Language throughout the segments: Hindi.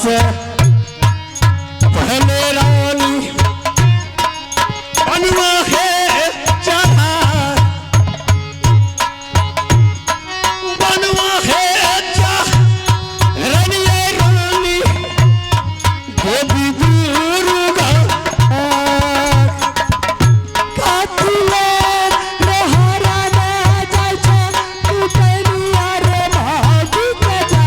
से पहले रानी बनवा है जहां बनवा है रानी रानी देवी दुर्गा कातिले लोहारा में जाय छे तू कनिया रे भागी के जा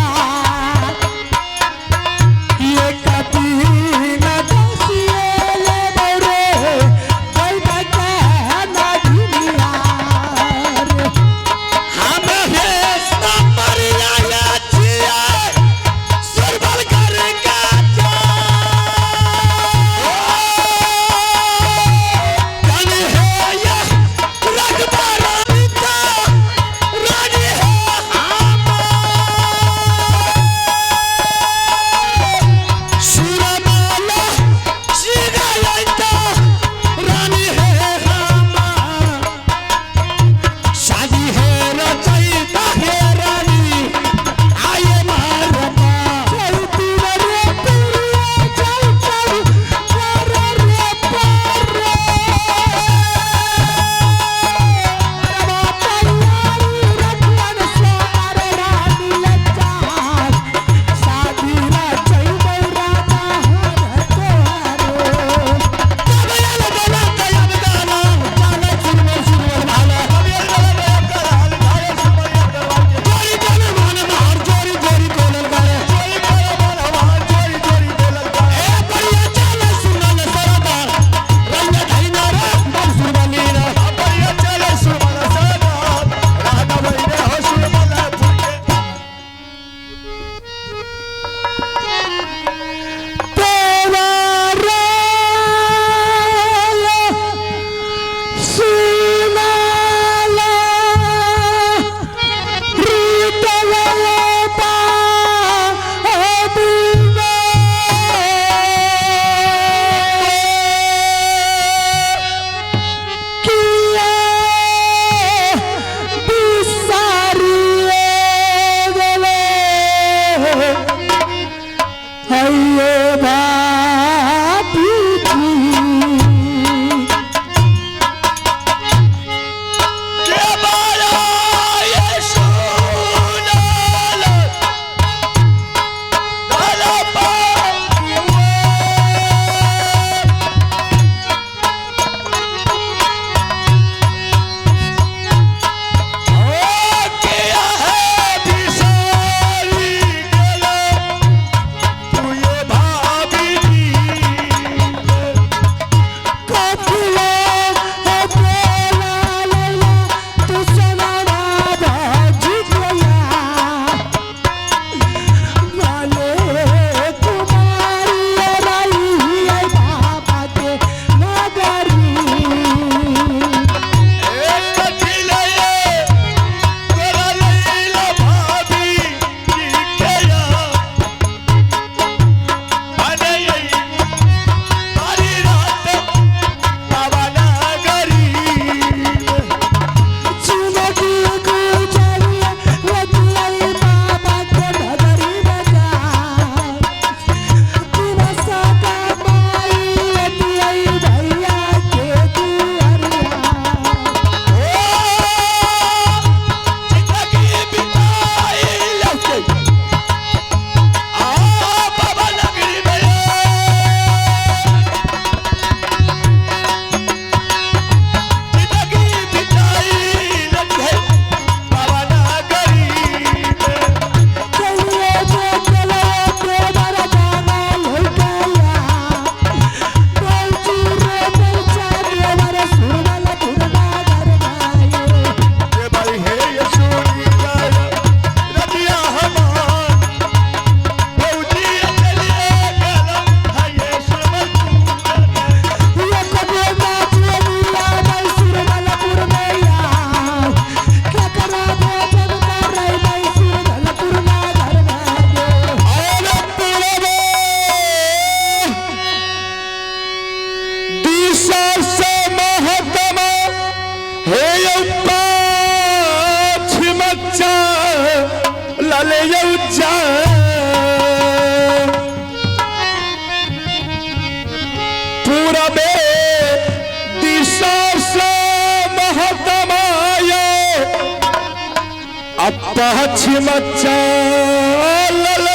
अब पश्चिम चालल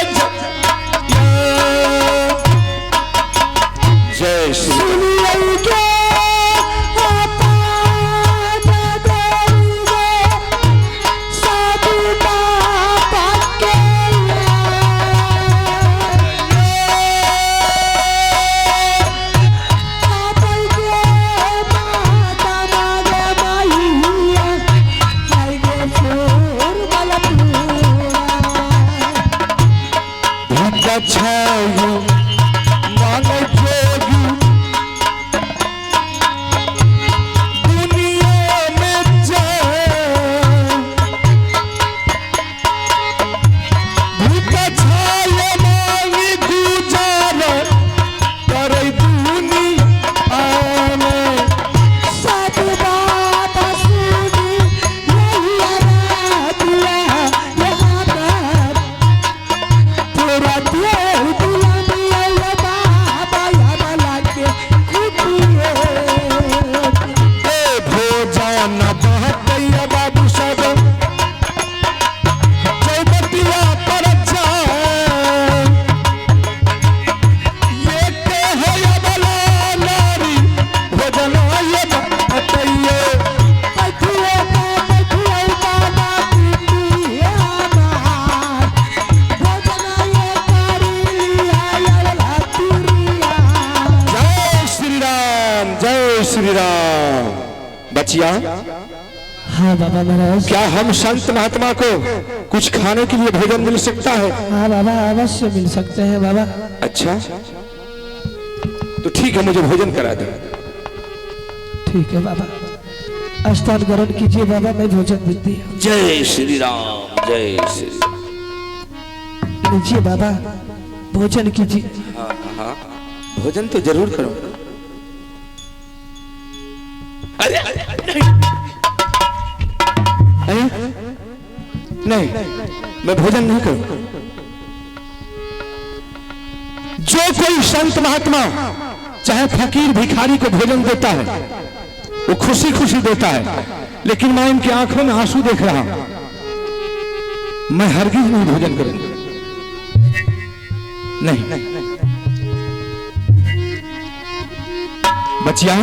जय श्री छायो मन जोगी दुनिया में जाए भूत छायो मांगी गुजारा करे दुनिया में सब बात सुनी यही रात यहाँ पर तेरा श्री राम। बचिया हाँ बाबा महाराज। क्या हम संत महात्मा को कुछ खाने के लिए भोजन मिल सकता है? हाँ बाबा अवश्य मिल सकते हैं बाबा। अच्छा तो ठीक है, मुझे भोजन करा दो। ठीक है बाबा, स्नान ग्रहण कीजिए बाबा, मैं भोजन देती हूँ। जय श्री राम, जय श्री। लीजिए बाबा भोजन कीजिए। हाँ हाँ भोजन तो जरूर करो। अरे नहीं, मैं भोजन नहीं करूं। जो कोई संत महात्मा चाहे फकीर भिखारी को भोजन देता है वो खुशी खुशी देता है, लेकिन मैं इनकी आंखों में आंसू देख रहा हूं। मैं हरगिज नहीं भोजन करूंगा। नहीं बचिया,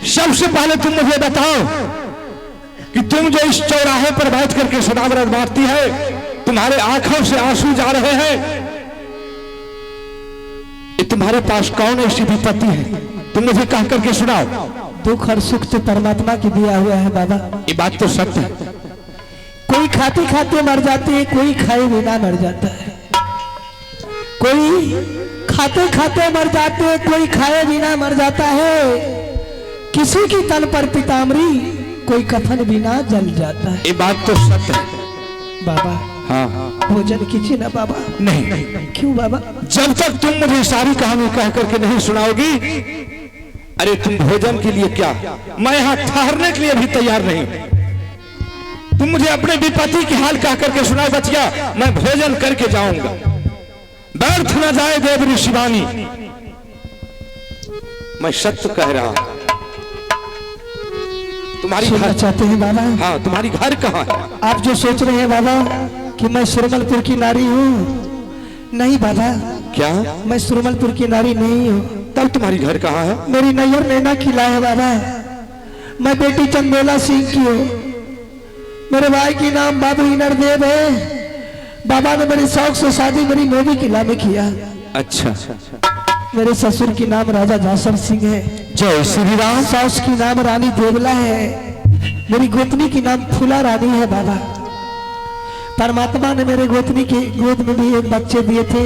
सबसे पहले तुम मुझे बताओ कि तुम जो इस चौराहे पर बैठ करके सदाव्रत बांटती है, तुम्हारे आंखों से आंसू जा रहे हैं, ये तुम्हारे पास कौन ऐसी विपत्ति है? तुम मुझे कह करके सुनाओ। दुख और सुख तो परमात्मा की दिया हुआ है बाबा। ये बात तो सत्य है। कोई खाते खाते मर जाते है, कोई खाए बिना मर जाता है। कोई खाते खाते मर जाते है, कोई खाए बिना मर जाता है। किसी की तन पर पीताम्बरी, कोई कफन बिना जल जाता है। ये बात तो सत्य है बाबा। हाँ भोजन कीजिए ना बाबा। नहीं। क्यों बाबा? जब तक तुम मुझे सारी कहानी कह करके नहीं सुनाओगी, अरे तुम भोजन के लिए क्या, मैं यहाँ ठहरने के लिए भी तैयार नहीं। तुम मुझे अपने विपत्ति की हाल कह करके सुनाओ बचिया, मैं भोजन करके जाऊंगा। व्यर्थ न जाए देव ऋषिवाणी, मैं सत्य कह रहा हूं। तुम्हारी घर चाहते हैं बाबा? हाँ, तुम्हारी घर कहाँ है? आप जो सोच रहे हैं बाबा कि मैं सुरमलपुर की नारी हूँ, नहीं बाबा। क्या? मैं सुरमलपुर की नारी नहीं हूँ। तब तुम्हारी घर कहाँ है? मेरी नैयर नैना किला है बाबा। मैं बेटी चंदेला सिंह की हूँ। मेरे भाई की नाम बाबू नरदेव है। बाबा ने मेरे शौक से शादी मेरी मोदी किला में किया। अच्छा। मेरे ससुर की नाम राजा जासर सिंह है। जय श्री राम। सास की नाम रानी देवला है। मेरी गोतनी की नाम फूला रानी है बाबा। परमात्मा ने मेरे गोतनी की गोद में भी एक बच्चे दिए थे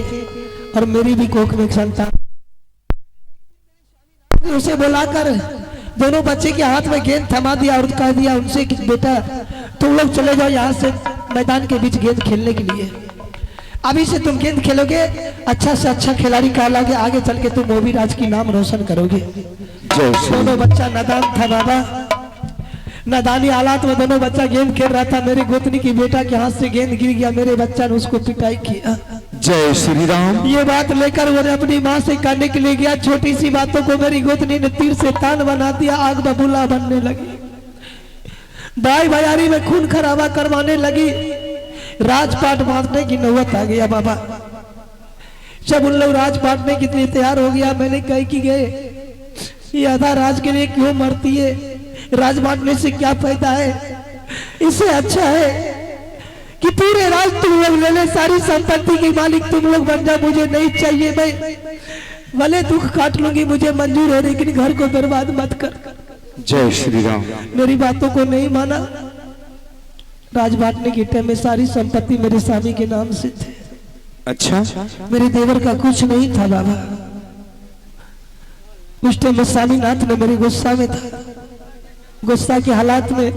और मेरी भी कोख में एक संतान। उसे बुलाकर दोनों बच्चे के हाथ में गेंद थमा दिया और कह दिया उनसे कि बेटा तुम लोग चले जाओ यहाँ से मैदान के बीच गेंद खेलने के लिए। अभी से तुम गेंद खेलोगे, अच्छा से अच्छा खिलाड़ी कहलाओगे, आगे चल के तुम मोबी राज की नाम रोशन करोगे। दोनों बच्चा नादान था बाबा। नादानी हालात में दोनों बच्चा गेंद खेल रहा था। मेरी गोतनी की बेटा के हाथ से गेंद गिर गया। मेरे बच्चा ने उसको पिटाई किया। जय श्री राम। ये बात लेकर वो अपनी माँ से कहने के लिए गया। छोटी सी बातों को मेरी गोतनी ने तीर से तान बना दिया। आग बबूला बनने लगी। भाई भैयारी में खून खराबा करवाने लगी, राजपाट बांटने की नौबत आ गया बाबा। जब उन लोग राज बांटने के लिए तैयार हो गया, मैंने कह कि गए ये आधा राज के लिए क्यों मरती है, राज बांटने से क्या फायदा है, इससे अच्छा है कि पूरे राज तुम लोग ले ले, सारी संपत्ति की मालिक तुम लोग बन जाओ, मुझे नहीं चाहिए, मैं भले दुख काट लूंगी, मुझे मंजूर है, लेकिन घर को बर्बाद मत कर। जय श्री राम। मेरी बातों को नहीं माना, राज बांटने के टाइम में सारी संपत्ति मेरे स्वामी के नाम से थे। अच्छा, मेरे देवर का कुछ नहीं था बाबा। उस टाइम में स्वामीनाथ ने मेरे गुस्सा में था, गुस्सा के हालात में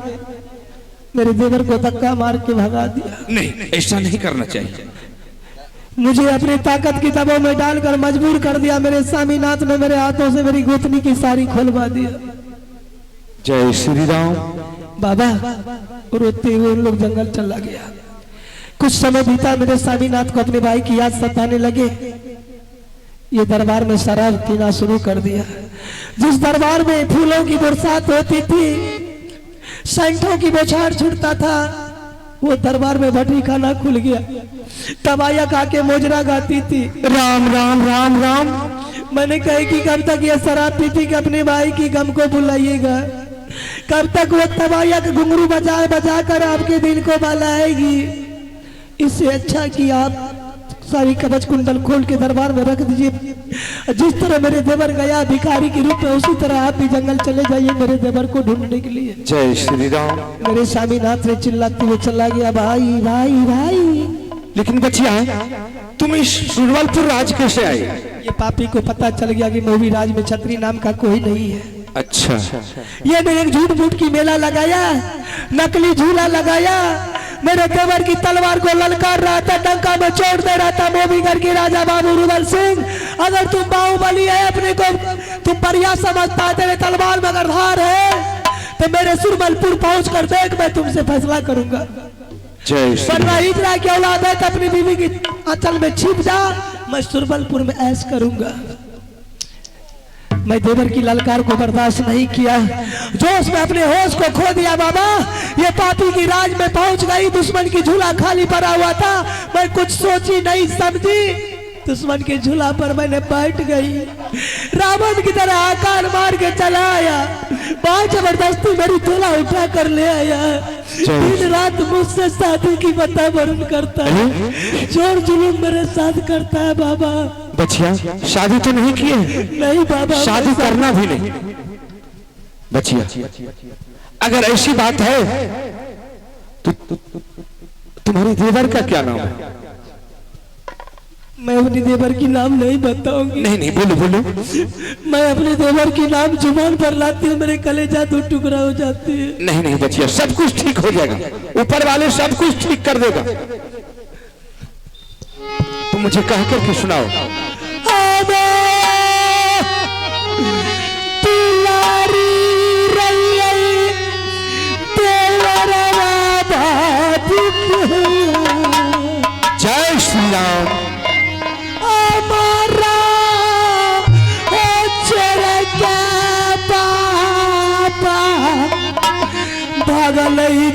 मेरे देवर को धक्का मार के भगा दिया। नहीं, ऐसा नहीं करना चाहिए। मुझे अपनी ताकत की दबाव में डालकर मजबूर कर दिया। मेरे स्वामीनाथ ने मेरे हाथों से मेरी गोतनी की सारी खोलवा दिया। जय श्री राम। बाबा रोते हुए उन लोग जंगल चला गया। कुछ समय बीता, मेरे स्वामीनाथ को अपने भाई की याद सताने लगे। ये दरबार में शराब पीना शुरू कर दिया। जिस दरबार में फूलों की बरसात होती थी, सैंठों की बौछार छूटता था, वो दरबार में भट्टी खाना खुल गया। तबाया आके मोजरा गाती थी, राम राम राम राम। मैंने कहा कि कब तक ये शराब पीती कि अपने भाई की गम को बुलाइएगा, कब तक वो तबाया का घुंघरू बजा बजा कर आपके दिल को बहलाएगी। इससे अच्छा कि आप सारी कवच कुंडल खोल के दरबार में रख दीजिए। जिस तरह मेरे देवर गया भिखारी के रूप में, उसी तरह आप भी जंगल चले जाइए मेरे देवर को ढूंढने के लिए। जय श्री राम। मेरे स्वामीनाथ ने चिल्लाते हुए चला गया, भाई भाई भाई। लेकिन बचिया, तुम इस सुरवलपुर राज कैसे आए? ये पापी को पता चल गया कि मोवी राज में छतरी नाम का कोई नहीं है। अच्छा, ये ने एक झूठ मूठ की मेला लगाया, नकली झूला लगाया, मेरे देवर की तलवार को ललकार रहा था, डंका में चोट दे रहा था मोबीगढ़ के राजा बाबू रुदल सिंह। अगर तुम बाहुबली है, अपने को तुम बढ़िया समझता है, तेरे तलवार में अगर धार है तो मेरे सुरमलपुर पहुंच कर देख, मैं तुमसे फैसला करूंगा। वरना हिजरा की औलाद है तो अपनी बीवी की आंचल में छिप जा, मैं सुरमलपुर में ऐश करूंगा। मैं देवर की ललकार को बर्दाश्त नहीं किया, जोश में अपने होश को खो दिया। बाबा ये पापी की राज में पहुंच गई, दुश्मन की झूला खाली पड़ा हुआ था, मैं कुछ सोची नहीं समझी, दुश्मन के झूला पर मैंने बैठ गई। रावण की तरह आकार मार के चला आया, बहुत जबरदस्ती मेरी झूला उठा कर ले आया। दिन रात मुझसे शादी की वातावरण करता है, जोर जुलूम मेरे साथ करता है। बाबा बचिया, शादी तो नहीं की है? नहीं बाबा, शादी करना भी नहीं। बचिया, अगर ऐसी बात है तो तुम्हारे देवर का क्या नाम है? मैं अपने देवर की नाम नहीं बताऊंगी। नहीं नहीं, बोलो बोलो। मैं अपने देवर की नाम जुबान पर लाती हूँ, मेरे कलेजा दो टुकड़ा हो जाते हैं। नहीं नहीं बचिया, सब कुछ ठीक हो जाएगा, ऊपर वाले सब कुछ ठीक कर देगा। तुम मुझे कह करके सुनाओ। जय श्री राम। भागलई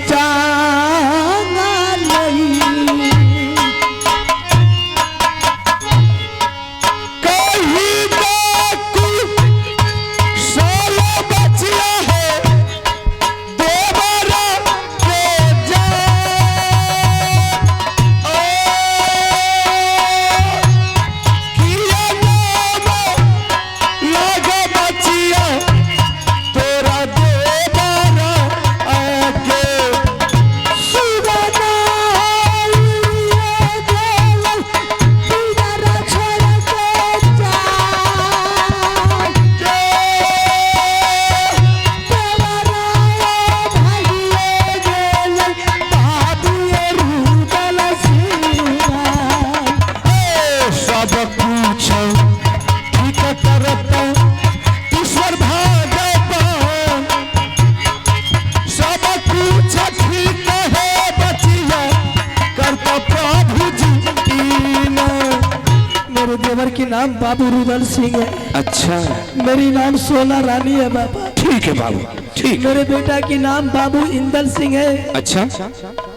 नाम बाबू रुदल सिंह है। अच्छा, मेरी नाम सोना रानी है बाबा। ठीक है बाबू, ठीक। मेरे बेटा की नाम बाबू इंदल सिंह है अच्छा,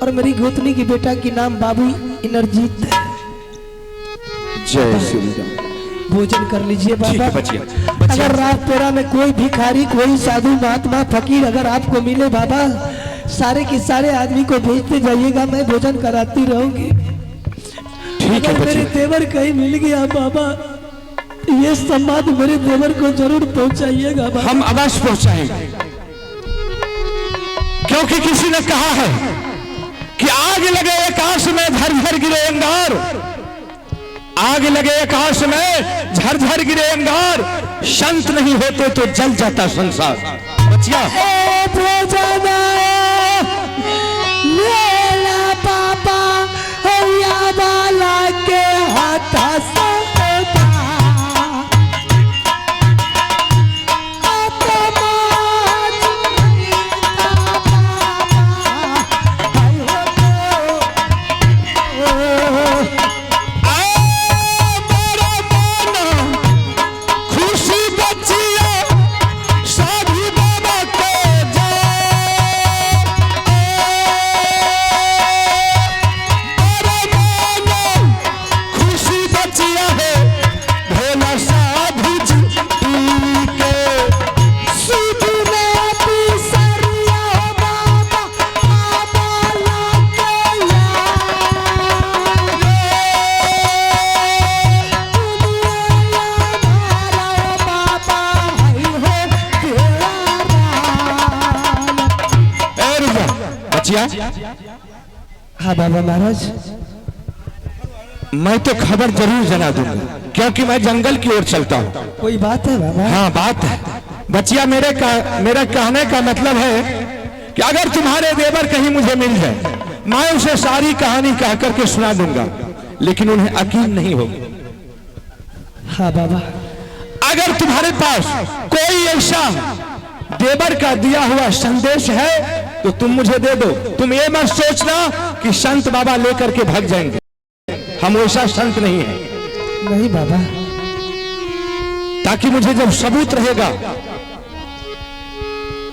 और मेरी गोतनी की बेटा की नाम बाबू इंद्रजीत है। जय श्री राम। भोजन कर लीजिए ठीक बाबा। है बचिया, बचिया। अगर रात पेरा में कोई भिखारी, कोई साधु महात्मा फकीर अगर आपको मिले बाबा, सारे के सारे आदमी को भेजते जाइएगा, मैं भोजन कराती रहूंगी। ठीक है अगर मेरे बचिया। देवर कहीं मिल गया बाबा, ये सम्मान मेरे देवर को जरूर पहुंचाइएगा बाबा। हम अवश्य पहुंचाएंगे, क्योंकि किसी ने कहा है कि आग लगे आकाश में झरझर गिरे अंगार, आग लगे आकाश में झरझर गिरे अंगार, संत नहीं होते तो जल जाता संसार। बचिया पापा वाला के हाथ से हाँ बाबा महाराज, मैं तो खबर जरूर जना दूंगा, क्योंकि मैं जंगल की ओर चलता हूँ। कोई बात है बाबा? हाँ बात है बचिया। मेरे कहने का मतलब है कि अगर तुम्हारे देवर कहीं मुझे मिल जाए, मैं उसे सारी कहानी कह करके सुना दूंगा, लेकिन उन्हें यकीन नहीं होगा। हाँ बाबा। अगर तुम्हारे पास कोई ऐसा देवर का दिया हुआ संदेश है तो तुम मुझे दे दो। तुम ये मत सोचना कि संत बाबा लेकर के भाग जाएंगे, हम वैसा संत नहीं है। नहीं बाबा। ताकि मुझे जब सबूत रहेगा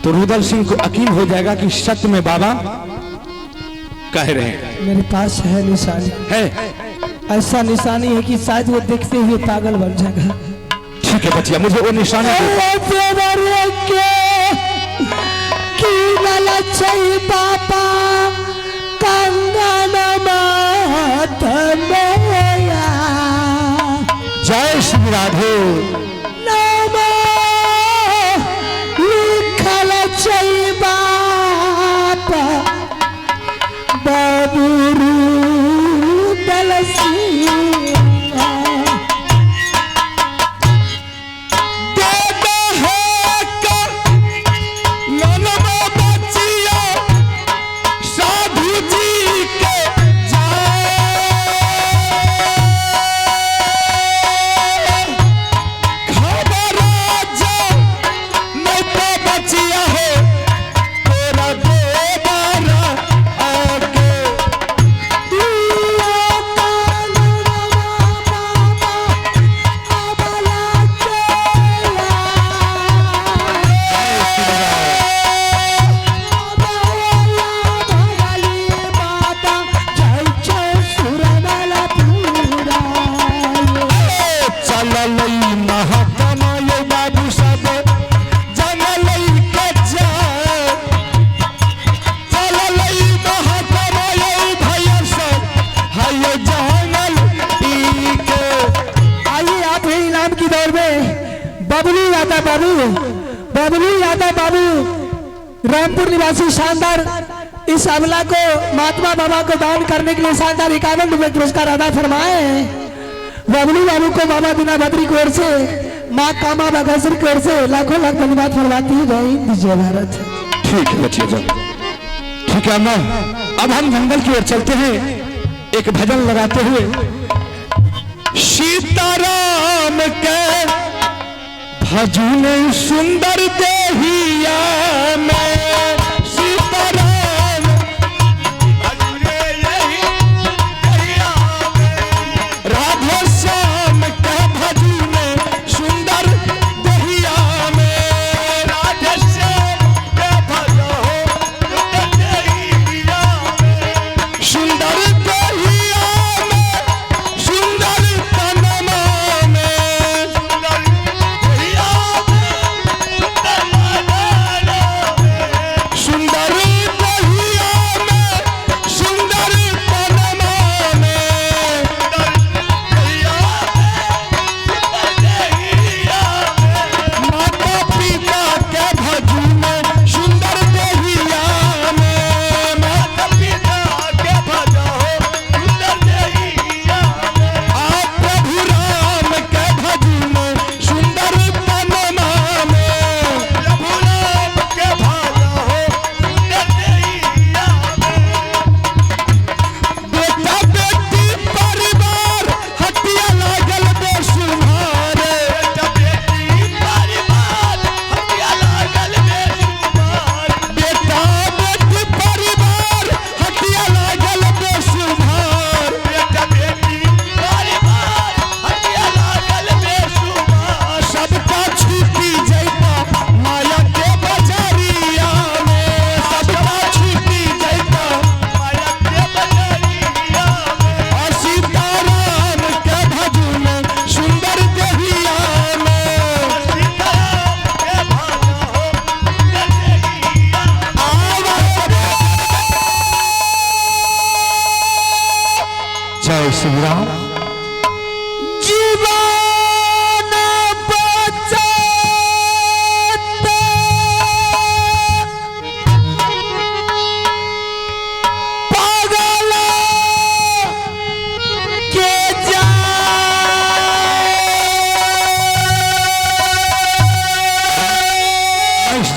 तो रुदल सिंह को यकीन हो जाएगा कि सत्य में बाबा कह रहे हैं। मेरे पास है निशानी, है ऐसा निशानी है कि शायद वो देखते हुए पागल बन जाएगा। ठीक है बचिया, मुझे वो निशानी पापा कंगन माथ मेरा। जय श्री राधे। लिखल छै बापा बाबू रुदल सिंह। बबलू यादव बाबू रामपुर निवासी शानदार इस अमला को महात्मा बाबा को दान करने के लिए शानदार 51 रुपए पुरस्कार अदा फरमाए। बबलू बाबू को बाबा बिना बद्री की ओर से, माँ कामा बगसर की ओर से लाखों लाख धन्यवाद फरमाती है। जय हिंद जय भारत। ठीक है बच्चे, ठीक है अम्मा। अब हम जंगल की ओर चलते हैं एक भजन लगाते हुए। सीताराम के भजन सुंदर देहिया में, सीताराम राधे श्याम के भजन सुंदर देहिया में, राधे श्याम के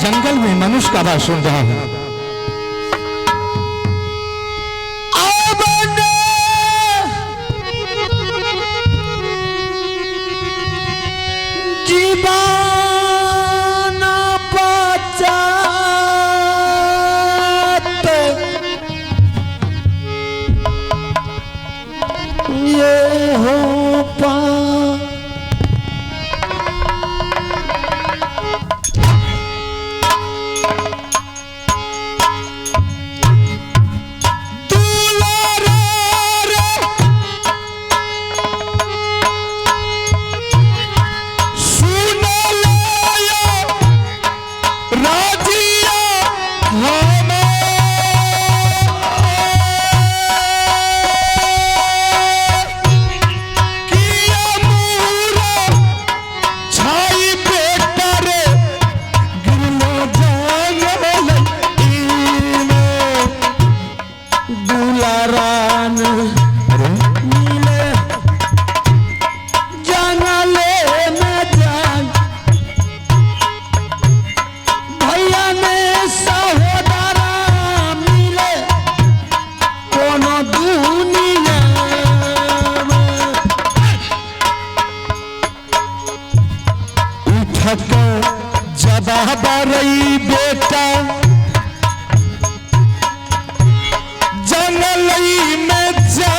जंगल में मनुष्य का आवाज सुन रहा हूं। जीवाना पचात ये हो पा बेटा जंगलई में जा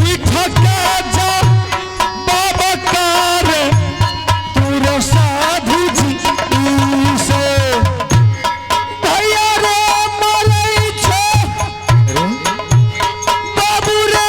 उठका जा बाबा कार तोरे साधु जी से भैया रे मरई छे बाबू रे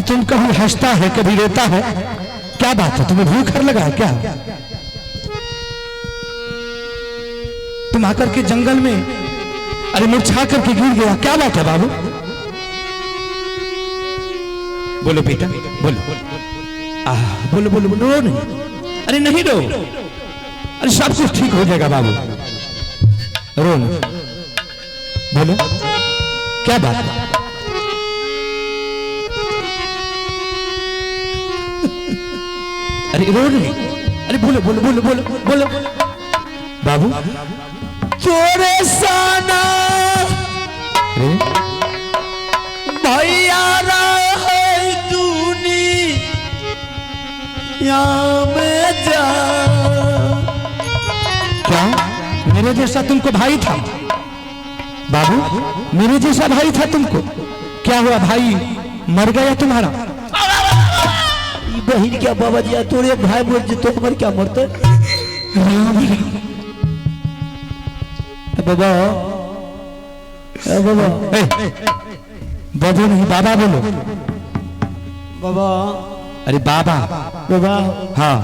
तुम कभी हंसता है कभी रोता है, क्या बात है? तुम्हें भूख लगा है क्या? तुम आकर के जंगल में अरे मुरझा करके गिर गया, क्या बात है बाबू? बोलो बेटा बोलो, बोलो बोलो बोलो, रो नहीं, अरे नहीं रो, अरे सब कुछ ठीक हो जाएगा बाबू, रो नहीं, बोलो क्या बात है? अरे रो नहीं, अरे बोलो बोलो बोलो बोलो बोलो बाबू। तोरे साना भैया रहे दुनिया में जा। क्या मेरे जैसा तुमको भाई था बाबू? मेरे जैसा भाई था तुमको? क्या हुआ भाई मर गया तुम्हारा? बहन क्या बाबा जी, तोरे भाई बोल जी तो मर क्या मरते बाबा? बाबा बाबू नहीं बाबा बोलो बाबा। अरे बाबा बाबा, हाँ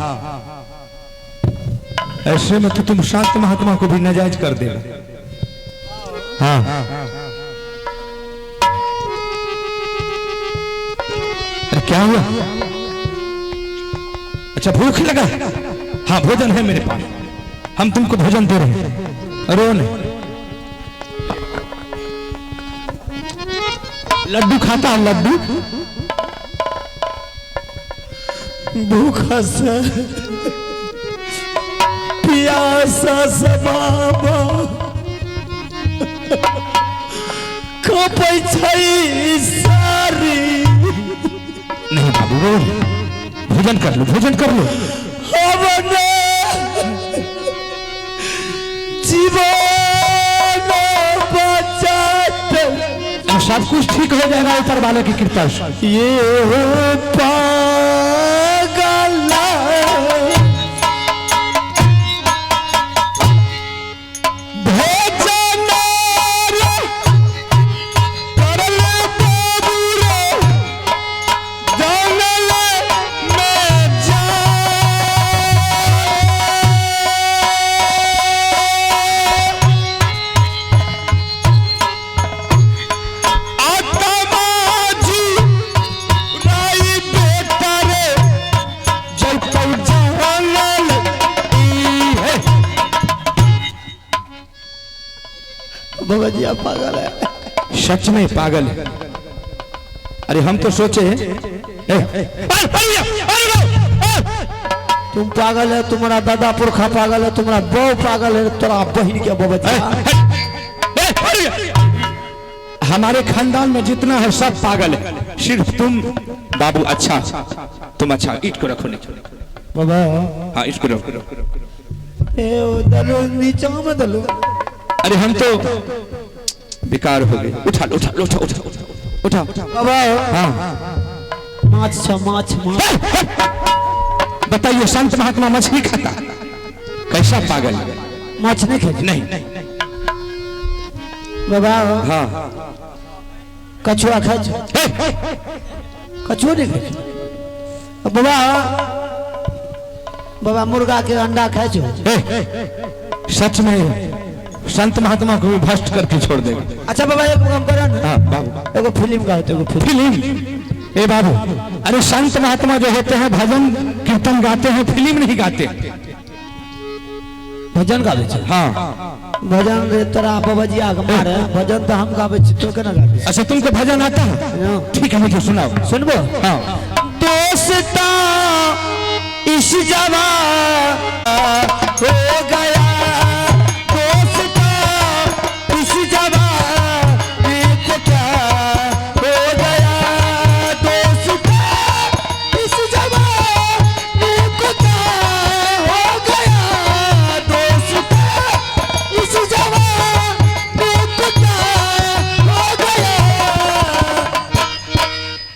ऐसे में तो तुम शांत महात्मा को भी नाजायज कर दे। हाँ अरे क्या हुआ? अच्छा भूख लगा? हाँ भोजन है मेरे पास, हम तुमको भोजन दे रहे हैं, रो नहीं। लड्डू खाता है? लड्डू भूखा से प्यासा से बाबा सारी। नहीं बाबू रो, भोजन कर लो, भोजन कर लो। जीवन बचाते सब कुछ ठीक हो जाएगा ऊपर वाले की कृपा से। ये हो पागल भोजन कर ले बाबू रे बाबा जी आप पागल है, सच में पागल है। अरे हम तो सोचे तुम पागल है, तुम्हारा दादा पुरखा पागल है, तुम्हारा बहू पागल है, तेरा बहन क्या बाबा जी। हमारे खानदान में जितना है सब पागल है, सिर्फ तुम बाबू अच्छा, तुम अच्छा। ईट को रखो नहीं बाबा, हाँ इसको रखो। दलो नीचे में दलो। अरे हम तो बेकार हो गए। उठा लो, उठा लो, उठा उठा उठा उठा बाबा। हाँ माछ छ, माछ माछ। बताइए, संत महात्मा मछली खाता, कैसा पागल है? माछ नहीं खाते? नहीं। बाबा हाँ कछुआ खाए छो? कछुआ नहीं खाए? बाबा बाबा मुर्गा के अंडा खाए छो? सच में संत महात्मा को भी भ्रष्ट करके छोड़ देंगे। अच्छा बाबा एक काम करो ना। हाँ बाबू, एगो फिल्म का होते, एगो फिल्म। ए बाबू, अरे संत महात्मा जो होते हैं भजन कीर्तन गाते हैं, फिल्म नहीं गाते। भजन गावे छे? हाँ भजन रे तेरा बाबा जी आग मारे, भजन तो हम गावे छी, तो केना गावे? अच्छा तुमको भजन आता है? ठीक है मुझे सुनाओ। सुनबो? हाँ। दोस्ता इस जवा हो गया, दोस्ता इस जवा एक क्या हो गया, दोस्ता इस जवा एक क्या हो गया, दोस्ता इस जवा एक क्या हो गया,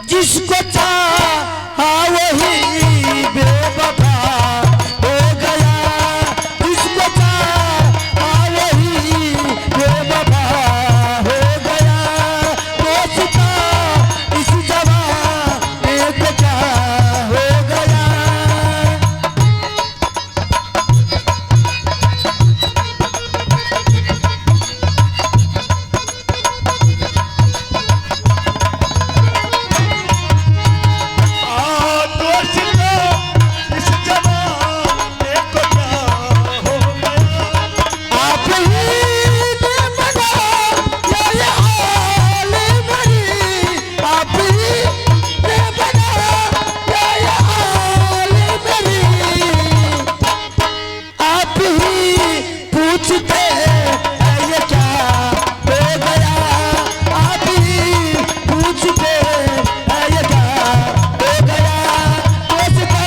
जिसको चाहा वही बेवफा हो गया, जिसको चाहा वही बेवफा हो गया, दोस्ता इस जवान एक क्या हो गया। आप ही ने बनाया ये हाल मेरी, आप ही ने बनाया ये हाल मेरी, आप ही पूछते हैं ये क्या हो गया, आप ही पूछते हैं ये क्या हो गया, दोस्ता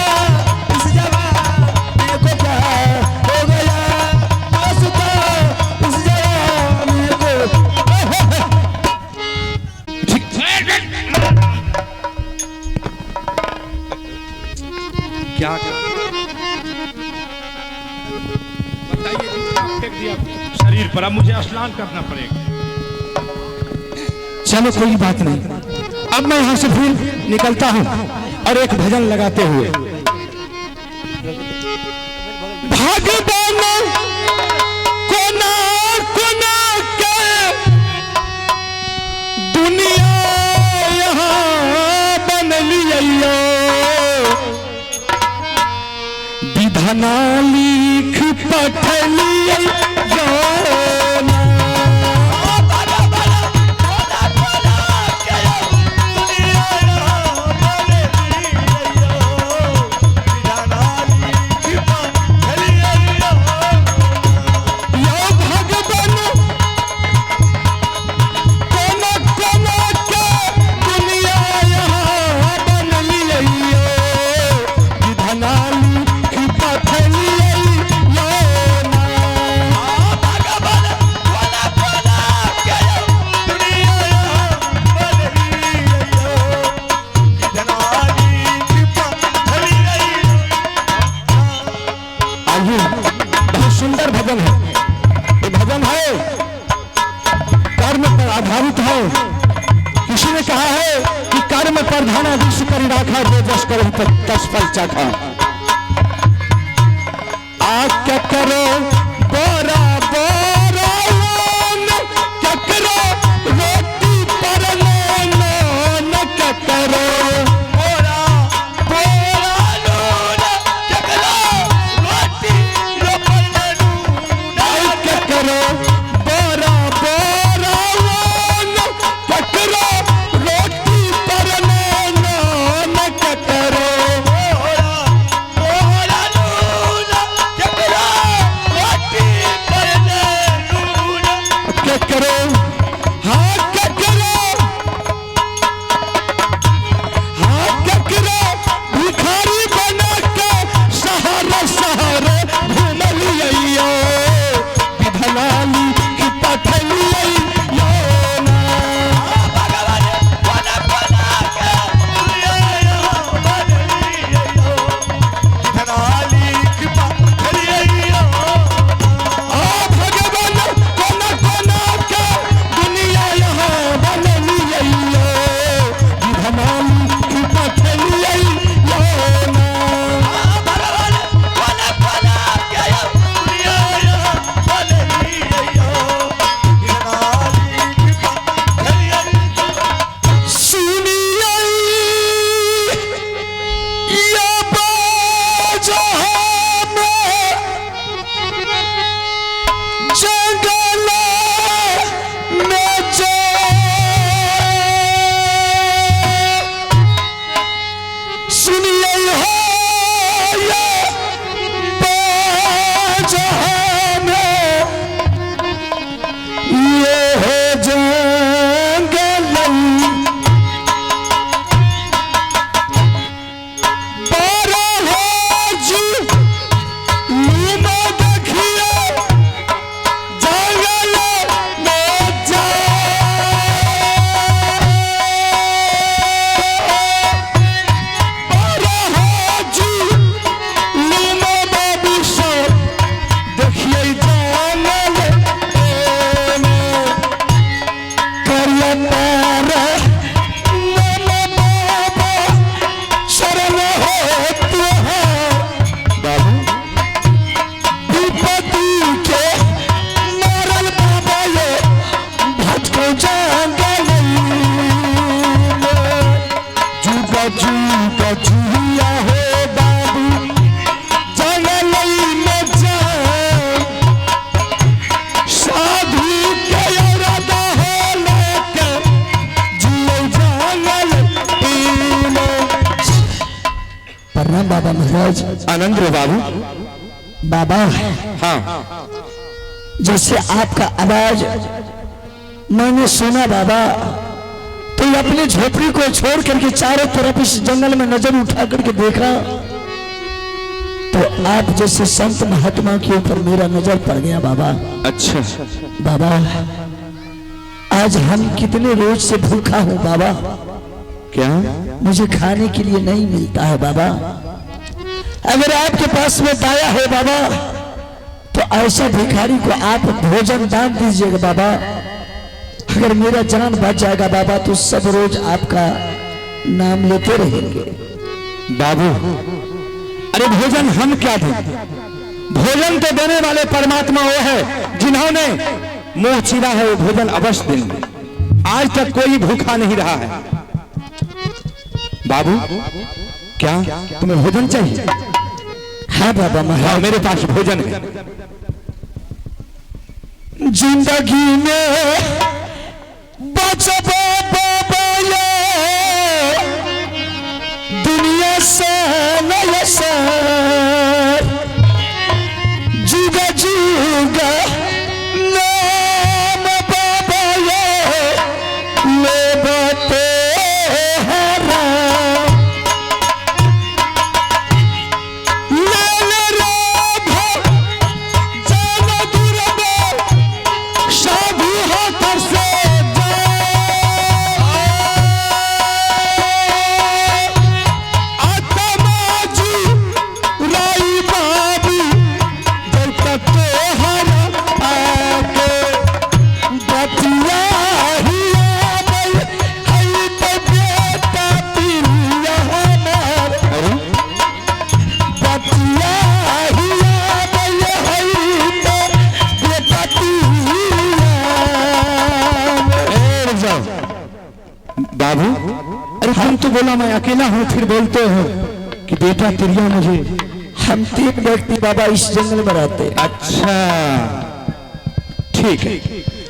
इस जवानी को क्या हो गया, दोस्ता इस जवानी को। क्या बताइए, फेंक दिया शरीर पर, अब मुझे स्नान करना पड़ेगा। चलो कोई बात नहीं, अब मैं यहाँ से फिर निकलता हूँ और एक भजन लगाते हुए। भगवान कोना कोना के दुनिया यहाँ बन लिया, विधाना लिख पठलिया सुंदर भजन है। ये भजन है कर्म पर आधारित है। किसी ने कहा है कि कर्म प्रधान विश्व कर राखा, जो जस करो तस फल चाखा। आ क्या करो बोरा बोरा क्या करो रोटी पर न क्या करो बोरा बोरा क्या करो रोटी क्या करो बोरा बोरा जुगा जुआ हो बाबू जंगलई में जान साधु के इरादा हो लेके जियो जंगल में। प्रणाम बाबा महाराज। आनंद रे बाबू। बाबा हाँ जैसे आपका आवाज मैंने सुना बाबा, तो अपनी झोपड़ी को छोड़ करके चारों तरफ इस जंगल में नजर उठा करके देखा, तो आप जैसे संत महात्मा के ऊपर मेरा नजर पड़ गया बाबा। अच्छा बाबा आज हम कितने रोज से भूखा हूँ बाबा, क्या मुझे खाने के लिए नहीं मिलता है बाबा। अगर आपके पास में दाया है बाबा, तो ऐसा भिखारी को आप भोजन दान दीजिएगा बाबा। अगर मेरा जान बच जाएगा बाबा, तो सब रोज आपका नाम लेते रहेंगे बाबू। अरे भोजन हम क्या दें, भोजन तो देने वाले परमात्मा वो है जिन्होंने मुंह चिरा है, वो भोजन अवश्य देंगे। आज तक कोई भूखा नहीं रहा है। बाबू क्या तुम्हें भोजन चाहिए? हाँ बाबा महाराज, मेरे पास भोजन है। जिंदगी में बचबो बाबा ये दुनिया से नया से जुगा जुगा नाम बाबा ये ले बते हरा बाबू। अरे हम तो बोला मैं अकेला हूँ, फिर बोलते हो कि बेटा तिरिया मुझे। हम 3 व्यक्ति बाबा इस जंगल में रहते। अच्छा ठीक है,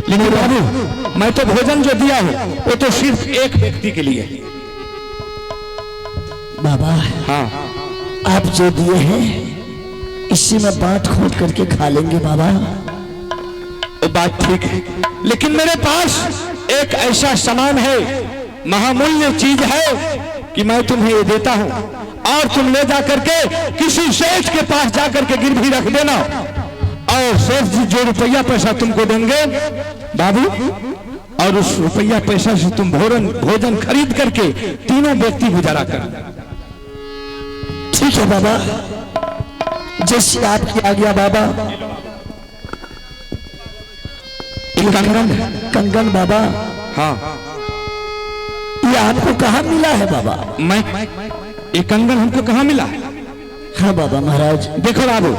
लेकिन बाबू मैं तो भोजन जो दिया है वो तो सिर्फ एक व्यक्ति के लिए है। बाबा हाँ आप जो दिए हैं इसी में बांट खोट करके खा लेंगे बाबा। वो बात ठीक है, लेकिन मेरे पास एक ऐसा सामान है, महामूल्य चीज है कि मैं तुम्हें ये देता हूं और तुम ले जा करके किसी सेठ के पास जा करके गिरवी रख देना, और सेठ जी जो रुपया पैसा तुमको देंगे बाबू, और उस रुपया पैसा से तुम भोजन खरीद करके तीनों व्यक्ति गुजारा कर। ठीक है बाबा, जैसे आपकी आज्ञा बाबा। कंगन बाबा। हाँ ये आपको कहाँ मिला है बाबा? मैं ये कंगन हमको कहाँ मिला? हाँ बाबा महाराज। देखो बाबू,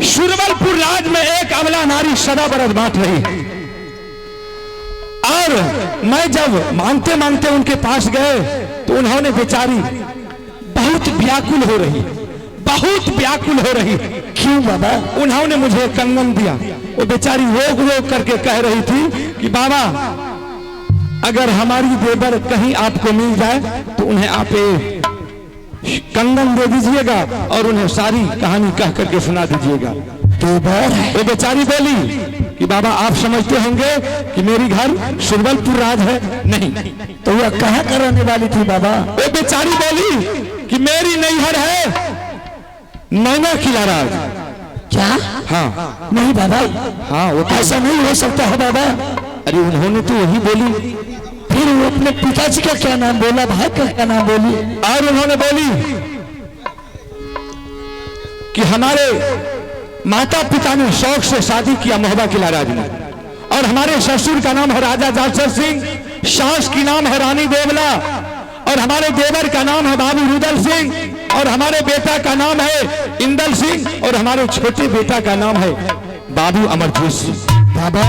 सुरवलपुर राज में एक अबला नारी सदा बरस बांट रही है, और मैं जब मांगते मांगते उनके पास गए तो उन्होंने बेचारी बहुत व्याकुल हो रही, बहुत व्याकुल हो रही। क्यों बाबा? उन्होंने मुझे कंगन दिया। वो बेचारी रोक रोक करके कह रही थी कि बाबा अगर हमारी देवर कहीं आपको मिल जाए तो उन्हें आप कंगन दे दीजिएगा और उन्हें सारी कहानी कह करके सुना दीजिएगा। देवर? वो बेचारी बोली कि बाबा आप समझते होंगे कि मेरी घर सुरवलपुर राज है। नहीं, तो वह कहाँ कराने वाली थी बाबा? वो बेचारी बोली कि मेरी नैहर है नैना किला राज। क्या? हाँ नहीं बाबा, हाँ वो ऐसा नहीं हो सकता है बाबा। अरे उन्होंने तो वही बोली। फिर वो अपने पिताजी का क्या नाम बोला, भाई का क्या नाम बोली? और उन्होंने बोली कि हमारे माता पिता ने शौक से शादी किया मोहबा किला राज में, और हमारे ससुर का नाम है राजा जासर सिंह, सास की नाम है रानी देवला, और हमारे देवर का नाम है बाबू रुदल सिंह, और हमारे बेटा का नाम है इंदल सिंह, और हमारे छोटे बेटा का नाम है बाबू अमरजीत सिंह। बाबा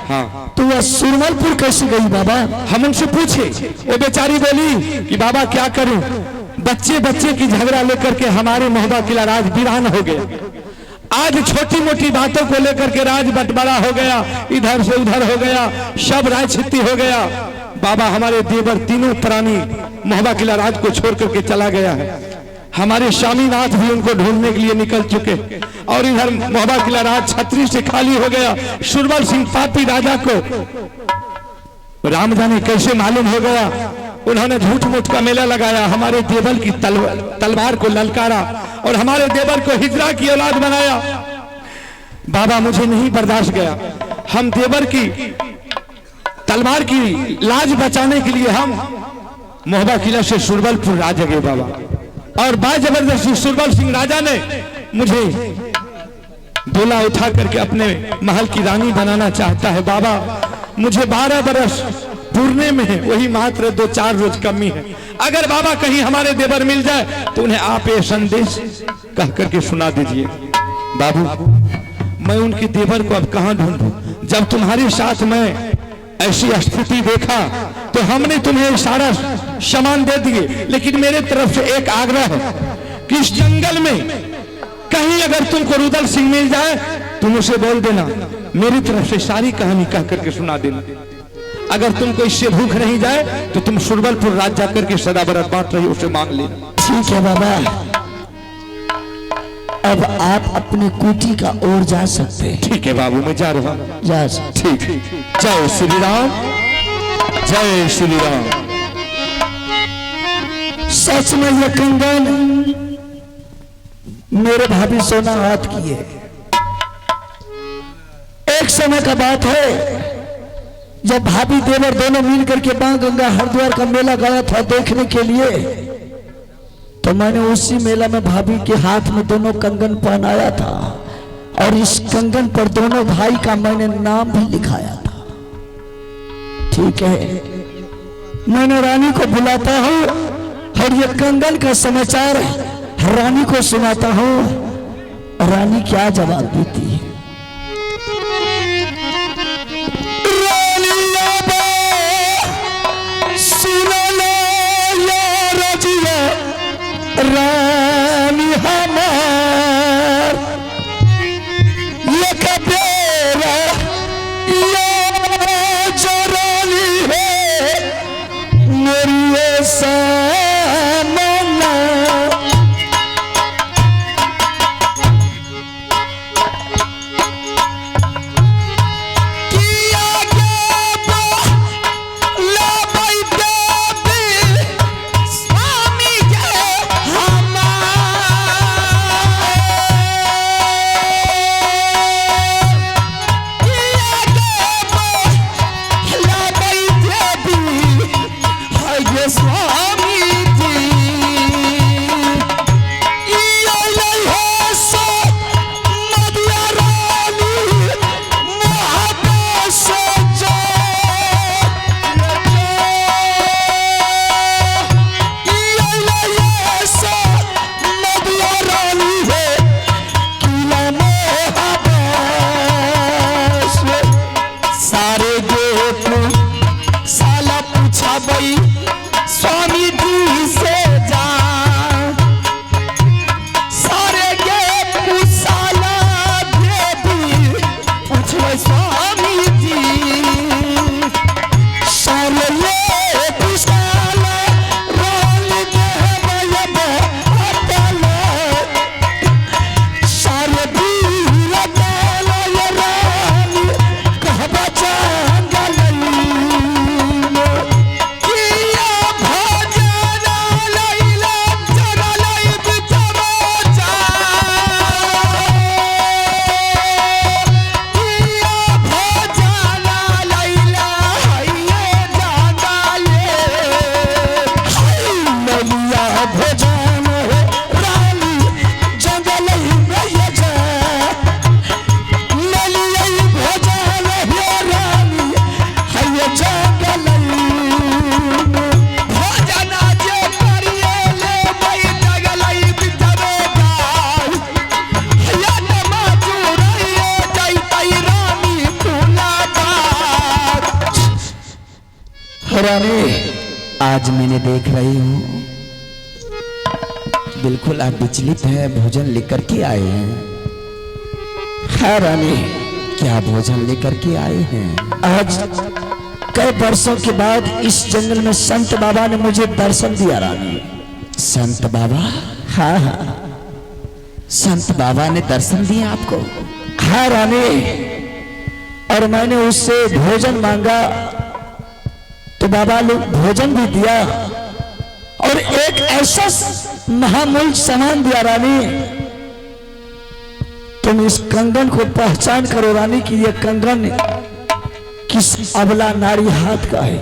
हाँ, तो वह सुरवलपुर कैसे गई बाबा? हम उनसे पूछे, वो बेचारी बोली कि बाबा क्या करूं, बच्चे बच्चे की झगड़ा लेकर के हमारे महोबा किला राज वीरान हो गया। आज छोटी मोटी बातों को लेकर के राज बंटवारा हो गया, इधर से उधर हो गया, सब राय छित्ती हो गया। बाबा हमारे देवर तीनों प्राणी महोबा किला राज को छोड़ करके चला गया है। हमारे स्वामीनाथ भी उनको ढूंढने के लिए निकल चुके और इधर महोबा किला राज छतरी से खाली हो गया। सुरबल सिंह पापी राजा को राम जाने कैसे मालूम हो गया, उन्होंने झूठ मूठ का मेला लगाया, हमारे देवर की तलवार को ललकारा और हमारे देवर को हिजरा की औलाद बनाया। बाबा मुझे नहीं बर्दाश्त गया, हम देवर की तलवार की लाज बचाने के लिए हम महोबा किला से सुरबलपुर राज गए बाबा। और बाय जबरदस्ती सुरबल सिंह राजा ने मुझे डोला उठा करके अपने महल की रानी बनाना चाहता है। बाबा मुझे 12 बरस पूर्णे में है, वही मात्र 2-4 रोज कमी है। अगर बाबा कहीं हमारे देवर मिल जाए तो उन्हें आप ये संदेश कह करके सुना दीजिए। बाबू मैं उनके देवर को अब कहां ढूंढूं? जब तुम्हारे साथ मैं ऐसी स्थिति देखा तो हमने तुम्हें सारा सामान दे दिए, लेकिन मेरे तरफ से एक आग्रह है कि इस जंगल में कहीं अगर तुमको रुदल सिंह मिल जाए तुम उसे बोल देना, मेरी तरफ से सारी कहानी कह करके सुना देना। अगर तुमको इससे भूख नहीं जाए तो तुम सुरबलपुर राज जाकर के सदा बरत बांट रही उसे मांग लेना। ठीक है बाबा, अब आप अपनी कुटी का ओर जा सकते हैं। ठीक है बाबू मैं जा रहा हूँ। जा ठीक। जय श्री राम, जय श्री राम। सच में ये कंगन मेरे भाभी सोना हाथ की है। एक समय का बात है जब भाभी देवर दोनों मिल करके बाण गंगा हरिद्वार का मेला गया था देखने के लिए, तो मैंने उसी मेला में भाभी के हाथ में दोनों कंगन पहनाया था और इस कंगन पर दोनों भाई का मैंने नाम भी लिखाया था। ठीक है, मैंने रानी को बुलाता हूँ और ये कंगन का समाचार रानी को सुनाता हूँ, रानी क्या जवाब देती है। रानी हमार ये कबेरा ये जो रानी है मेरी सामना। आज मैंने देख रही हूँ बिल्कुल आप विचलित हैं, भोजन लेकर के आए हैं। हाँ रानी, क्या भोजन लेकर के आए हैं? आज कई वर्षों के बाद इस जंगल में संत बाबा ने मुझे दर्शन दिया रानी। संत बाबा? हाँ हाँ, संत बाबा ने दर्शन दिया आपको? हाँ रानी, और मैंने उससे भोजन मांगा तो बाबा लोग भोजन भी दिया और एक ऐसा महामूल्य सामान दिया रानी। तुम इस कंगन को पहचान करो रानी कि यह कंगन किस अबला नारी हाथ का है।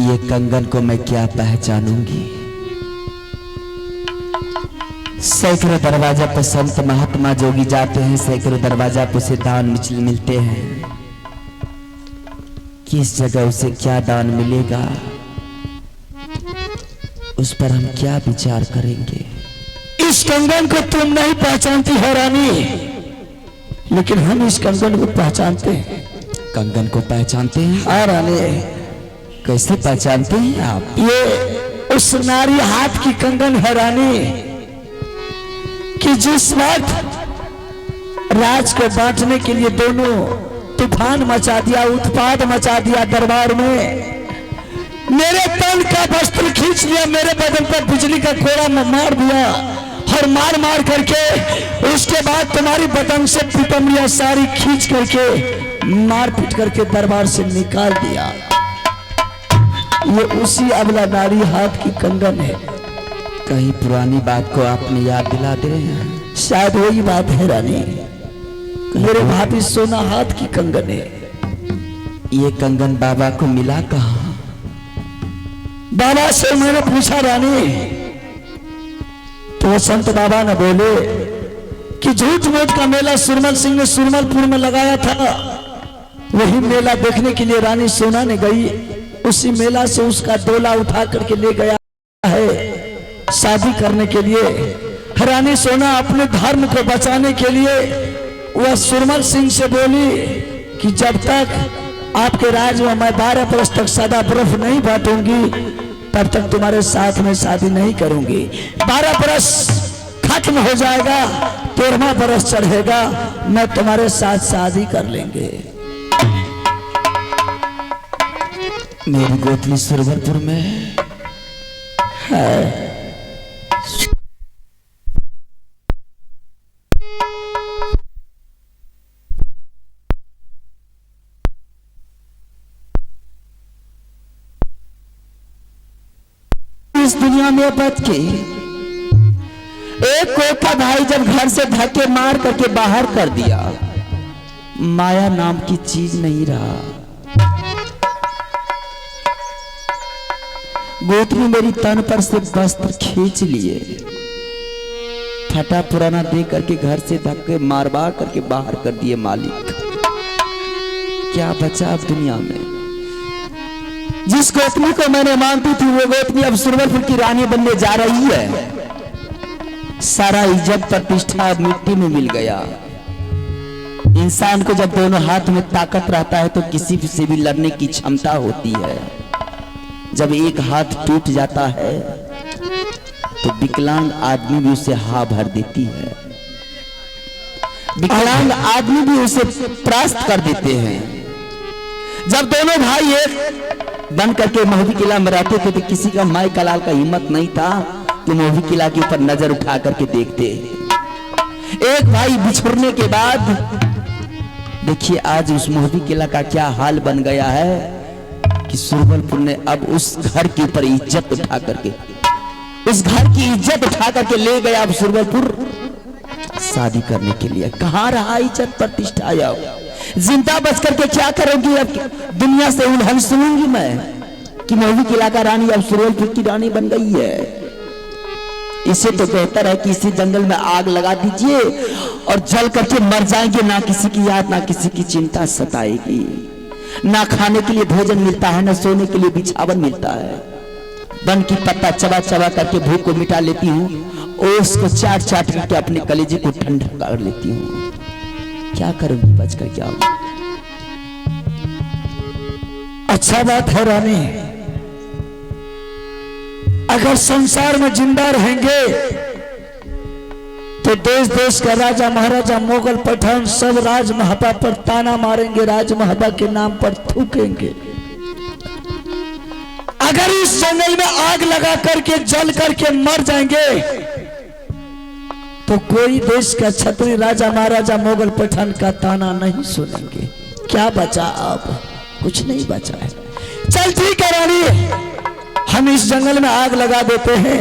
ये कंगन को मैं क्या पहचानूंगी? सैकड़ों दरवाजा पर संत महात्मा जोगी जाते हैं, सैकड़ों दरवाजा पर उसे दान मिलते हैं। किस जगह उसे क्या दान मिलेगा, उस पर हम क्या विचार करेंगे? इस कंगन को तुम नहीं पहचानती हो रानी, लेकिन हम इस कंगन को पहचानते हैं। कंगन को पहचानते हैं? हाँ रानी। कैसे पहचानते हैं आप? ये उस नारी हाथ की कंगन है रानी कि जिस वक्त राज को बांटने के लिए दोनों तूफान मचा दिया, उत्पात मचा दिया दरबार में, मेरे तन का वस्त्र खींच लिया, मेरे बदन पर बिजली का कोड़ा मार दिया और मार मार करके उसके बाद तुम्हारी बदन से पिपमिया सारी खींच करके मार पीट करके दरबार से निकाल दिया। ये उसी अबला नारी हाथ की कंगन है। कहीं पुरानी बात को आपने याद दिला दे रहे हैं? शायद वही बात है रानी। मेरे भाभी सोना हाथ की कंगन है। ये कंगन बाबा को मिला कहाँ? बाबा से मैंने पूछा रानी, तो संत बाबा ने बोले कि झूठ मूठ का मेला सुरमल सिंह ने सुरमलपुर में लगाया था, वही मेला देखने के लिए रानी सोना ने गई। उसी मेला से उसका डोला उठा करके ले गया है शादी करने के लिए। रानी सोना अपने धर्म को बचाने के लिए वह सुरमल सिंह से बोली कि जब तक आपके राज में मैं 12 बरस तक सदा बर्फ नहीं बांटूंगी, तब तक तुम्हारे साथ में शादी नहीं करूंगी। 12 बरस खत्म हो जाएगा, 13वां बरस चढ़ेगा, मैं तुम्हारे साथ शादी कर लेंगे। मेरी गोतनी सुरवरपुर में है। इस दुनिया में बच के एक कोका भाई जब घर से धक्के मार करके बाहर कर दिया, माया नाम की चीज नहीं रहा। गोतनी मेरी तन पर से वस्त्र खींच लिए, फटा पुराना दे करके घर से धक्के मारवा करके बाहर कर दिए। मालिक, क्या बचा अब दुनिया में? जिस गोतनी को मैंने मानती थी वो गोतनी अब सुरवरपुर की रानी बनने जा रही है। सारा इज्जत प्रतिष्ठा मिट्टी में मिल गया। इंसान को जब दोनों हाथ में ताकत रहता है तो किसी से भी लड़ने की क्षमता होती है। जब एक हाथ टूट जाता है तो विकलांग आदमी भी उसे हा भर देती है, विकलांग आदमी भी उसे परास्त कर देते हैं। जब दोनों भाई एक बन करके मोहबी किला में रहते थे तो किसी का माई कलाल का हिम्मत नहीं था कि मोहबी किला के ऊपर नजर उठा करके देखते। एक भाई बिछुड़ने के बाद देखिए आज उस मोहबी किला का क्या हाल बन गया है कि सुरवरपुर ने अब उस घर के ऊपर इज्जत उठा करके, उस घर की इज्जत उठा करके ले गया अब सुरवरपुर शादी करने के लिए। कहाँ रहा इज्जत प्रतिष्ठा? जाओ जिंदा बच करके क्या करोगी? अब दुनिया से उल्हन सुनूंगी मैं कि मोहबी किला का रानी अब सुरवरपुर की रानी बन गई है। इसे तो बेहतर है कि इसी जंगल में आग लगा दीजिए और जल करके मर जाएंगे। ना किसी की याद, ना किसी की चिंता सताएगी। ना खाने के लिए भोजन मिलता है, ना सोने के लिए बिछावन मिलता है। वन की पत्ता चबा चबा करके भूख को मिटा लेती हूँ और उसको चाट चाट करके अपने कलेजे को ठंडा कर लेती हूँ। क्या करूंगी बच कर? क्या अच्छा बात है रानी, अगर संसार में जिंदा रहेंगे तो देश देश का राजा महाराजा मुगल पठान सब राज महाबा पर ताना मारेंगे, राज महाबा के नाम पर थूकेंगे। अगर इस जंगल में आग लगा करके जल करके मर जाएंगे तो कोई देश का छत्री राजा महाराजा मुगल पठान का ताना नहीं सुनेंगे। क्या बचा अब? कुछ नहीं बचा है। चल ठीक है रानी, हम इस जंगल में आग लगा देते हैं,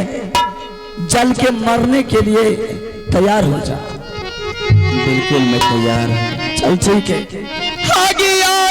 जल के मरने के लिए तैयार हो जा। बिल्कुल मैं तैयार हूँ। चल ठीक है। आगे आए